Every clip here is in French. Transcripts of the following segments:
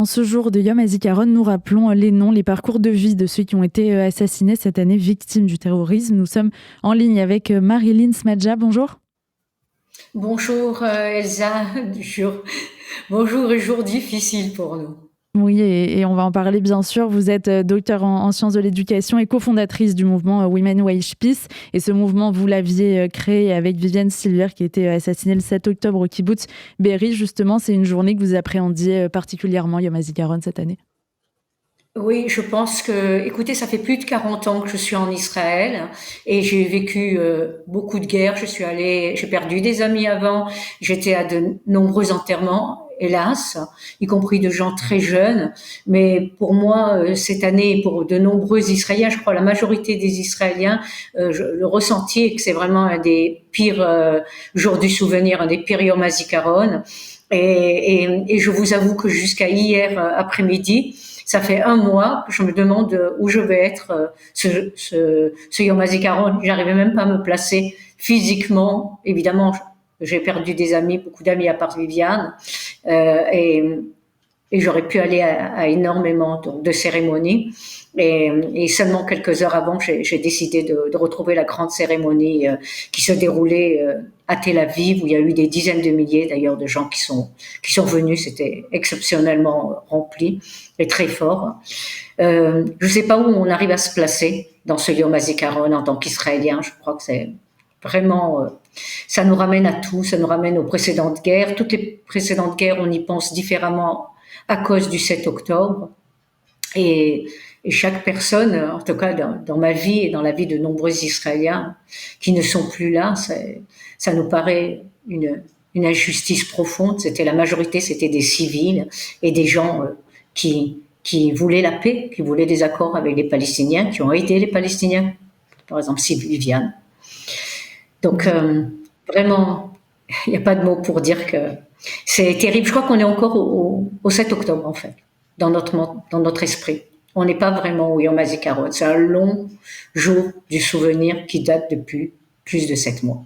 En ce jour de Yom HaZikaron, nous rappelons les noms, les parcours de vie de ceux qui ont été assassinés cette année, victimes du terrorisme. Nous sommes en ligne avec Marilyn Smadja. Bonjour. Bonjour Elsa, bonjour, jour difficile pour nous. Oui, et on va en parler bien sûr. Vous êtes docteur en sciences de l'éducation et cofondatrice du mouvement Women Wage Peace. Et ce mouvement, vous l'aviez créé avec Viviane Silver, qui a été assassinée le 7 octobre au kibbutz Be'eri. Justement, c'est une journée que vous appréhendiez particulièrement, Yom HaZikaron, cette année. Oui, je pense que, écoutez, ça fait plus de 40 ans que je suis en Israël et j'ai vécu beaucoup de guerres. J'ai perdu des amis avant, j'étais à de nombreux enterrements, hélas, y compris de gens très jeunes. Mais pour moi, cette année, pour de nombreux Israéliens, je crois la majorité des Israéliens, le ressenti est que c'est vraiment un des pires jours du souvenir, un des pires Yom HaZikaron. Et je vous avoue que jusqu'à hier après-midi, ça fait un mois que je me demande où je vais être ce Yom HaZikaron. J'arrivais même pas à me placer physiquement. Évidemment, j'ai perdu des amis, beaucoup d'amis à part Viviane, euh, et, et j'aurais pu aller à énormément de cérémonies. Et seulement quelques heures avant, j'ai décidé de retrouver la grande cérémonie qui se déroulait à Tel Aviv, où il y a eu des dizaines de milliers d'ailleurs de gens qui sont venus. C'était exceptionnellement rempli et très fort. Je ne sais pas où on arrive à se placer dans ce Yom HaZikaron en tant qu'Israélien. Je crois que c'est vraiment, ça nous ramène à tout, ça nous ramène aux précédentes guerres. Toutes les précédentes guerres, on y pense différemment à cause du 7 octobre. Et, et chaque personne, en tout cas dans ma vie et dans la vie de nombreux Israéliens qui ne sont plus là, ça nous paraît une injustice profonde. C'était la majorité, c'était des civils et des gens qui voulaient la paix, qui voulaient des accords avec les Palestiniens, qui ont aidé les Palestiniens, par exemple Viviane. Donc vraiment, il n'y a pas de mots pour dire que c'est terrible. Je crois qu'on est encore au 7 octobre en fait, dans notre esprit. On n'est pas vraiment au Yom HaZikaron. C'est un long jour du souvenir qui date depuis plus de 7 mois.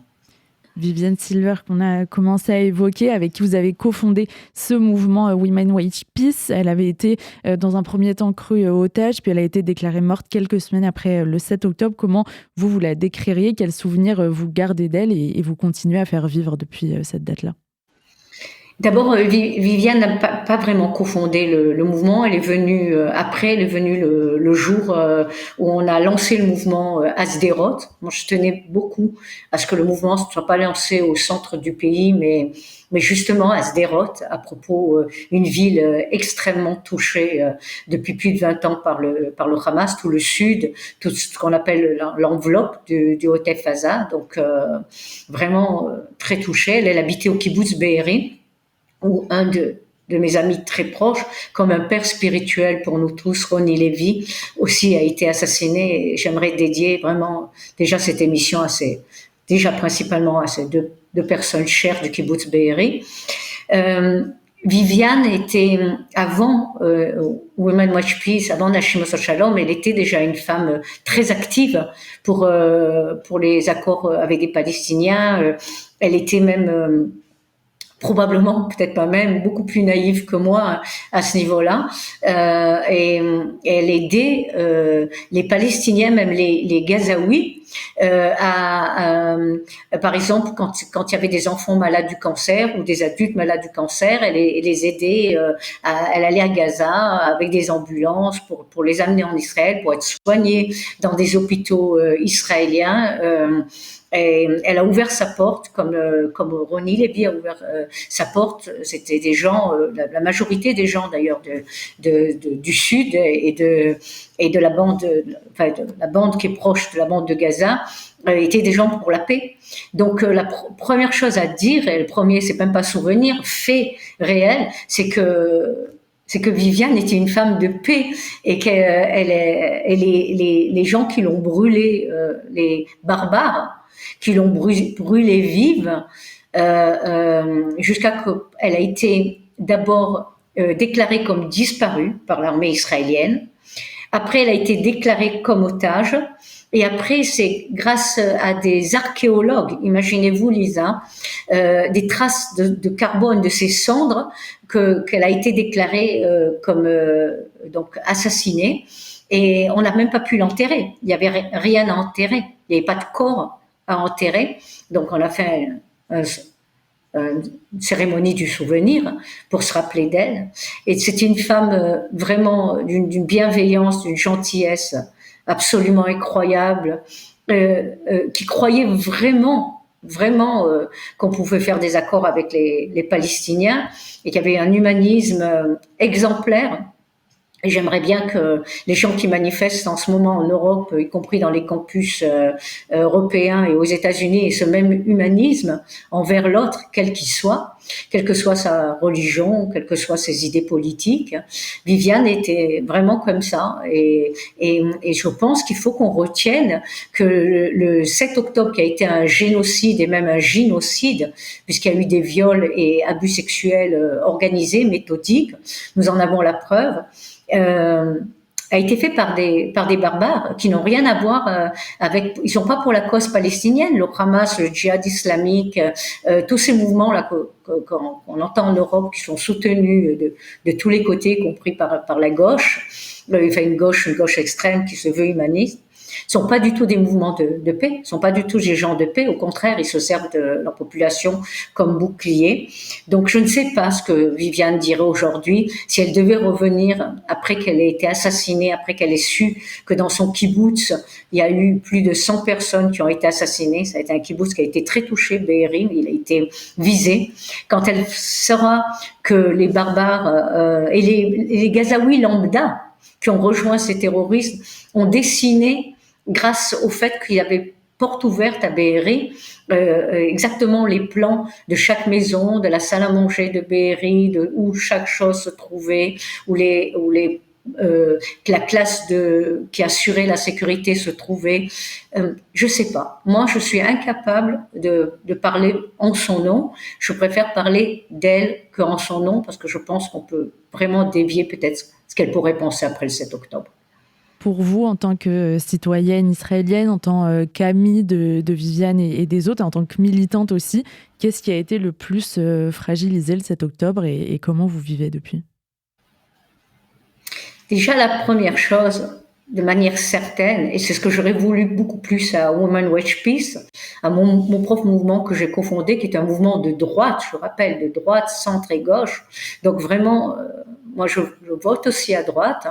Viviane Silver, qu'on a commencé à évoquer, avec qui vous avez cofondé ce mouvement Women Wage Peace. Elle avait été dans un premier temps crue otage, puis elle a été déclarée morte quelques semaines après le 7 octobre. Comment vous la décririez? Quels souvenirs vous gardez d'elle et vous continuez à faire vivre depuis cette date-là? D'abord, Viviane n'a pas vraiment cofondé le mouvement. Elle est venue après, elle est venue le jour où on a lancé le mouvement à Sderot. Moi, je tenais beaucoup à ce que le mouvement ne soit pas lancé au centre du pays, mais justement à Sderot, à propos une ville extrêmement touchée depuis plus de 20 ans par le Hamas, tout le sud, tout ce qu'on appelle l'enveloppe du Hotef-Gaza. Donc vraiment très touchée. Elle habitait au kibbutz Be'eri, où un de mes amis très proches, comme un père spirituel pour nous tous, Ronnie Levy, aussi a été assassiné. Et j'aimerais dédier vraiment déjà cette émission déjà principalement à ces deux personnes chères du kibbutz Be'eri. Viviane était avant Women Watch Peace, avant Nashim Shalom, elle était déjà une femme très active pour les accords avec les Palestiniens. Elle était même probablement, peut-être pas même, beaucoup plus naïve que moi à ce niveau-là. Et elle aidait les Palestiniens, même les Gazaouis, par exemple, quand il y avait des enfants malades du cancer ou des adultes malades du cancer, elle les aidait. Elle allait à Gaza avec des ambulances pour les amener en Israël, pour être soignés dans des hôpitaux israéliens. Et elle a ouvert sa porte, comme Ronnie Levy a ouvert sa porte. C'était des gens, la majorité des gens d'ailleurs du sud et de la bande, enfin de la bande qui est proche de la bande de Gaza, étaient des gens pour la paix. Donc la première chose à dire, et le premier, c'est même pas souvenir, fait réel, c'est que Viviane était une femme de paix et que les gens qui l'ont brûlée, les barbares, qui l'ont brûlée vive, jusqu'à qu'elle a été d'abord déclarée comme disparue par l'armée israélienne. Après, elle a été déclarée comme otage. Et après, c'est grâce à des archéologues, imaginez-vous Lisa, des traces de carbone de ses cendres qu'elle a été déclarée comme donc assassinée. Et on n'a même pas pu l'enterrer. Il n'y avait rien à enterrer. Il n'y avait pas de corps à enterrer. Donc on a fait une cérémonie du souvenir pour se rappeler d'elle. Et c'était une femme vraiment d'une bienveillance, d'une gentillesse absolument incroyable, qui croyait vraiment qu'on pouvait faire des accords avec les Palestiniens et qu'il y avait un humanisme exemplaire. Et j'aimerais bien que les gens qui manifestent en ce moment en Europe, y compris dans les campus européens et aux États-Unis, aient ce même humanisme envers l'autre, quel qu'il soit, quelle que soit sa religion, quelles que soient ses idées politiques. Viviane était vraiment comme ça. Et je pense qu'il faut qu'on retienne que le 7 octobre, qui a été un génocide et même un génocide, puisqu'il y a eu des viols et abus sexuels organisés, méthodiques, nous en avons la preuve, a été fait par des barbares qui n'ont rien à voir avec, ils sont pas pour la cause palestinienne, le Hamas, le djihad islamique, tous ces mouvements là qu'on entend en Europe, qui sont soutenus de tous les côtés, y compris par la gauche, enfin une gauche extrême qui se veut humaniste. Sont pas du tout des mouvements de paix, sont pas du tout des gens de paix. Au contraire, ils se servent de leur population comme bouclier. Donc, je ne sais pas ce que Viviane dirait aujourd'hui si elle devait revenir après qu'elle ait été assassinée, après qu'elle ait su que dans son kibboutz, il y a eu plus de 100 personnes qui ont été assassinées. Ça a été un kibboutz qui a été très touché, Be'eri, il a été visé. Quand elle saura que les barbares et les Gazaouis lambda qui ont rejoint ces terroristes ont dessiné, grâce au fait qu'il y avait porte ouverte à Be'eri, exactement les plans de chaque maison, de la salle à manger de Be'eri, de où chaque chose se trouvait, où la classe qui assurait la sécurité se trouvait. Je sais pas. Moi, je suis incapable de parler en son nom. Je préfère parler d'elle qu'en son nom, parce que je pense qu'on peut vraiment dévier peut-être ce qu'elle pourrait penser après le 7 octobre. Pour vous, en tant que citoyenne israélienne, en tant qu'amie de Viviane et des autres, en tant que militante aussi, qu'est-ce qui a été le plus fragilisé le 7 octobre et comment vous vivez depuis ? Déjà, la première chose, de manière certaine, et c'est ce que j'aurais voulu beaucoup plus à Women Watch Peace, à mon propre mouvement que j'ai cofondé, qui est un mouvement de droite, je rappelle, de droite, centre et gauche. Donc vraiment, moi je vote aussi à droite.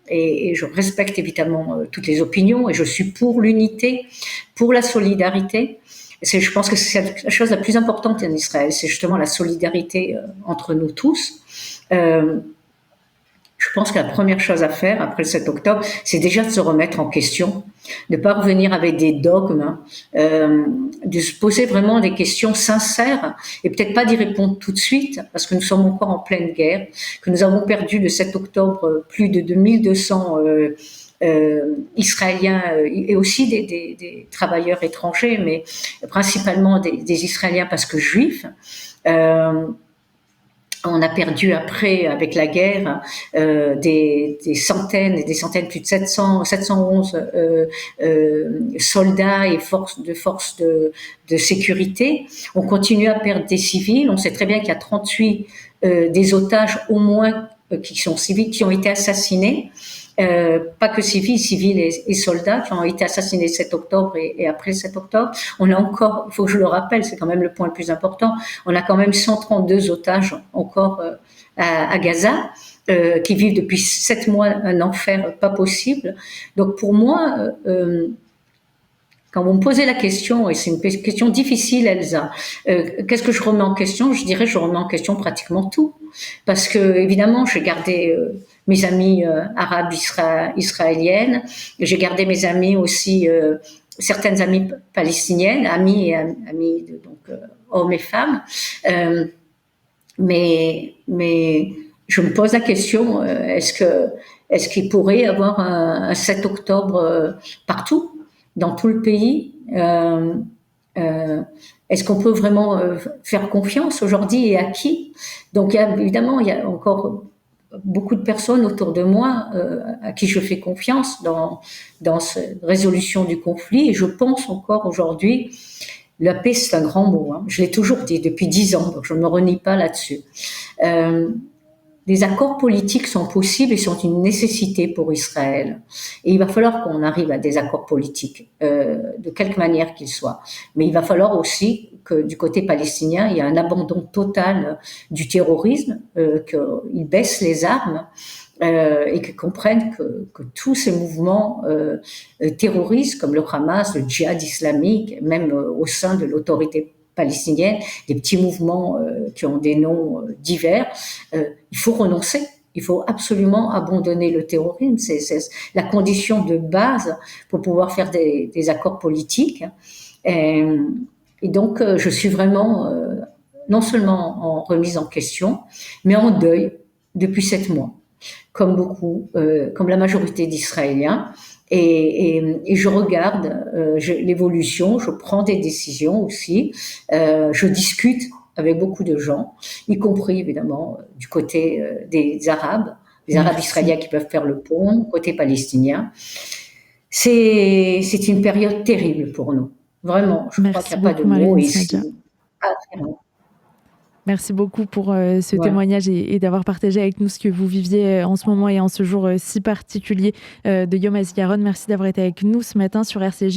Et je respecte évidemment toutes les opinions et je suis pour l'unité, pour la solidarité. Je pense que c'est la chose la plus importante en Israël, c'est justement la solidarité entre nous tous. Je pense que la première chose à faire après le 7 octobre, c'est déjà de se remettre en question, de ne pas revenir avec des dogmes, de se poser vraiment des questions sincères et peut-être pas d'y répondre tout de suite parce que nous sommes encore en pleine guerre, que nous avons perdu le 7 octobre plus de 2200 Israéliens et aussi des travailleurs étrangers, mais principalement des Israéliens parce que juifs. On a perdu après, avec la guerre, des centaines et des centaines, plus de 711 soldats et forces de sécurité. On continue à perdre des civils. On sait très bien qu'il y a 38 des otages au moins qui sont civils, qui ont été assassinés. Pas que civils et soldats qui ont été assassinés le 7 octobre et après le 7 octobre. On a encore, il faut que je le rappelle, c'est quand même le point le plus important, on a quand même 132 otages encore à Gaza qui vivent depuis 7 mois un enfer pas possible. Donc pour moi, quand vous me posez la question, et c'est une question difficile, Elsa, qu'est-ce que je remets en question ? Je dirais je remets en question pratiquement tout. Parce que, évidemment, j'ai gardé mes amies arabes israéliennes, j'ai gardé mes amies aussi, certaines amies palestiniennes, amies donc hommes et femmes. Mais je me pose la question, est-ce qu'il pourrait y avoir un 7 octobre partout ? Dans tout le pays, est-ce qu'on peut vraiment faire confiance aujourd'hui et à qui ? Donc évidemment, il y a encore beaucoup de personnes autour de moi à qui je fais confiance dans cette résolution du conflit. Et je pense encore aujourd'hui, la paix, c'est un grand mot. Hein. Je l'ai toujours dit depuis 10 ans, donc je ne me renie pas là-dessus. Des accords politiques sont possibles et sont une nécessité pour Israël. Et il va falloir qu'on arrive à des accords politiques, de quelque manière qu'ils soient. Mais il va falloir aussi que du côté palestinien, il y ait un abandon total du terrorisme, qu'ils baissent les armes et qu'ils comprennent que tous ces mouvements terroristes comme le Hamas, le djihad islamique, même au sein de l'autorité palestinienne, des petits mouvements qui ont des noms divers, il faut renoncer. Il faut absolument abandonner le terrorisme. C'est la condition de base pour pouvoir faire des accords politiques. Et donc, je suis vraiment non seulement en remise en question, mais en deuil depuis 7 mois, comme beaucoup, comme la majorité d'Israéliens. Et je regarde l'évolution, je prends des décisions aussi, je discute avec beaucoup de gens, y compris évidemment du côté des Arabes, les Arabes israéliens qui peuvent faire le pont, côté palestinien. C'est une période terrible pour nous, vraiment. Je crois qu'il n'y a pas de mots ici. Merci beaucoup pour ce témoignage et d'avoir partagé avec nous ce que vous viviez en ce moment et en ce jour si particulier de Yom HaZikaron. Merci d'avoir été avec nous ce matin sur RCJ.